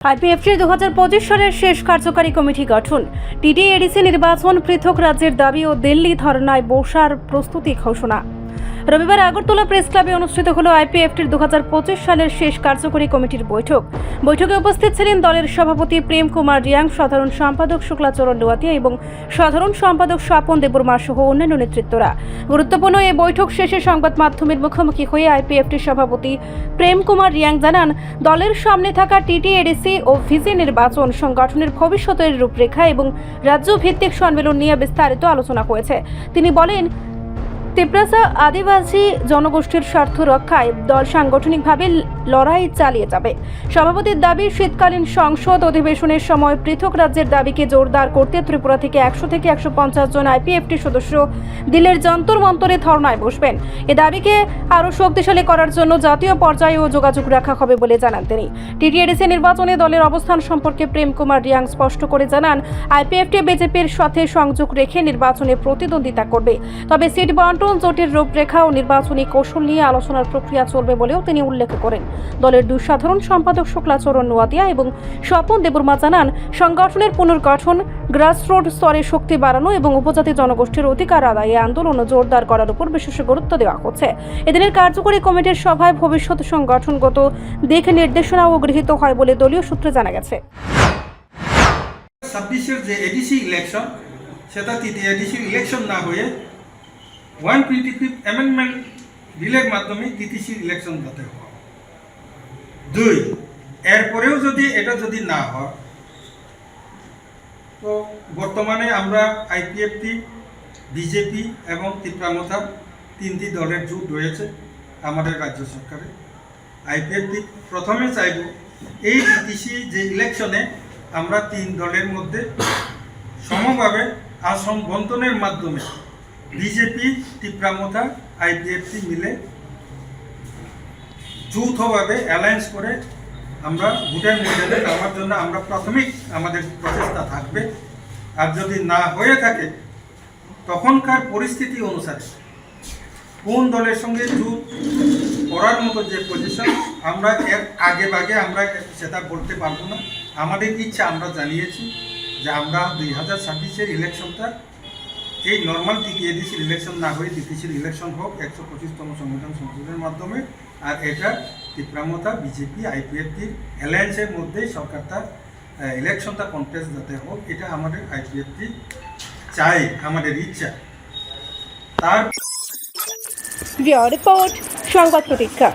আইপিএফটির 2025 সালের শেষ কার্যকারী কমিটি গঠন, টিটিএডিসি নির্বাচন, পৃথক রাজ্যের দাবি ও দিল্লি ধর্নায় বসার প্রস্তুতি ঘোষণা। রবিবার আগরতলা প্রেস ক্লাবে অনুষ্ঠিত হল আইপিএফটির 2025 সালের শেষ কার্যকরী কমিটির বৈঠক। বৈঠকে উপস্থিত ছিলেন দলের সভাপতি প্রেম কুমার রিয়াং, সাধারণ সম্পাদক শুক্লাচরণ নোয়াতিয়া এবং সাধারণ সম্পাদক স্বপন দেববর্মা সহ অন্যান্য নেতৃত্বরা। গুরুত্বপূর্ণ এই বৈঠক শেষে সংবাদ মাধ্যমের মুখোমুখি হয়ে আইপিএফটির সভাপতি প্রেম কুমার রিয়াং জানান, দলের সামনে থাকা টিটিএডিসি ও ভিসি নির্বাচন, সংগঠনের ভবিষ্যতের রূপরেখা এবং রাজ্য ভিত্তিক সম্মেলন নিয়ে বিস্তারিত আলোচনা হয়েছে। তিনি বলেন, তিপ্রাসা আদিবাসী জনগোষ্ঠীর স্বার্থ রক্ষায় দল সাংগঠনিকভাবে লড়াই চালিয়ে যাবে। সভাপতির দাবি, শীতকালীন সংসদ অধিবেশনের সময় পৃথক রাজ্যের দাবিকে জোরদার করতে ত্রিপুরা থেকে 100 থেকে 150 জন আইপিএফটি সদস্য দিল্লির যন্তর মন্তরে ধর্নায় বসবেন। এ দাবিকে আরও শক্তিশালী করার জন্য জাতীয় পর্যায়েও যোগাযোগ রাখা হবে বলে জানান তিনি। টিটিএডিসি নির্বাচনে দলের অবস্থান সম্পর্কে প্রেম কুমার রিয়াং স্পষ্ট করে জানান, আইপিএফটি বিজেপির সাথে সংযোগ রেখে নির্বাচনে প্রতিদ্বন্দ্বিতা করবে। তবে সিট বন্টন, জোটের রূপরেখা ও নির্বাচনী কৌশল নিয়ে আলোচনার প্রক্রিয়া চলবে বলেও তিনি উল্লেখ করেন। দলের দুই সাধারণ সম্পাদক শুক্লাচরণ নোয়াতিয়া এবং স্বপন দেববর্মা জানান, সংগঠনের পুনর্গঠন, গ্রাসরুট স্তরে শক্তি বাড়ানো এবং উপজাতি জনগোষ্ঠীর অধিকার আদায়ে আন্দোলন জোরদার করার উপর বিশেষ গুরুত্ব দেওয়া হচ্ছে। এদিনের কার্যকরী কমিটির সভায় ভবিষ্যৎ সংগঠনগত দিক নির্দেশনাও গৃহীত হয় বলে দলীয় সূত্রে জানা গেছে। 26 যে এডিসি ইলেকশন, সেটা টিটিএডিসি ইলেকশন না হয়ে 125 অ্যামেন্ডমেন্ট বিলের মাধ্যমে টিটিসি ইলেকশন যাতে হয়। 2, এরপরেও যদি এটা না হয়, তো বর্তমানে আমরা আইপিএফটি, বিজেপি এবং ত্রিপুরা তিনটি দলের জোট রয়েছে আমাদের রাজ্য সরকারে। আইপিএফটি প্রথমে চাইব এই টিটিসি যে ইলেকশনে আমরা তিন দলের মধ্যে সমভাবে আসন বন্টনের মাধ্যমে বিজেপি, ত্রিপুরা, আইপিএফটি মিলে যৌথভাবে অ্যালায়েন্স করে আমরা ভোটের ময়দানে নামার জন্য আমরা প্রাথমিক আমাদের প্রচেষ্টা থাকবে। আর যদি না হয়ে থাকে, তখনকার পরিস্থিতি অনুসারে কোন দলের সঙ্গে জোট করার মতো যে পজিশন, আমরা এর আগে আমরা সেটা বলতে পারবো না। আমাদের ইচ্ছা আমরা জানিয়েছি যে আমরা 2026-এর ইলেকশনটা এই নর্মাল টিটিএডিসি ইলেকশন না হয়ে টিটিসির ইলেকশন হোক 125তম সংবিধান সংশোধনের মাধ্যমে। আর এটা ত্রিপুরা, বিজেপি, আইপিএফটির অ্যালায়েন্সের মধ্যেই সরকারটা ইলেকশনটা কন্টেস্ট যাতে হোক, এটা আমাদের আইপিএফটি চাই, আমাদের ইচ্ছা। তার রিপোর্ট সংবাদ প্রতীক্ষা।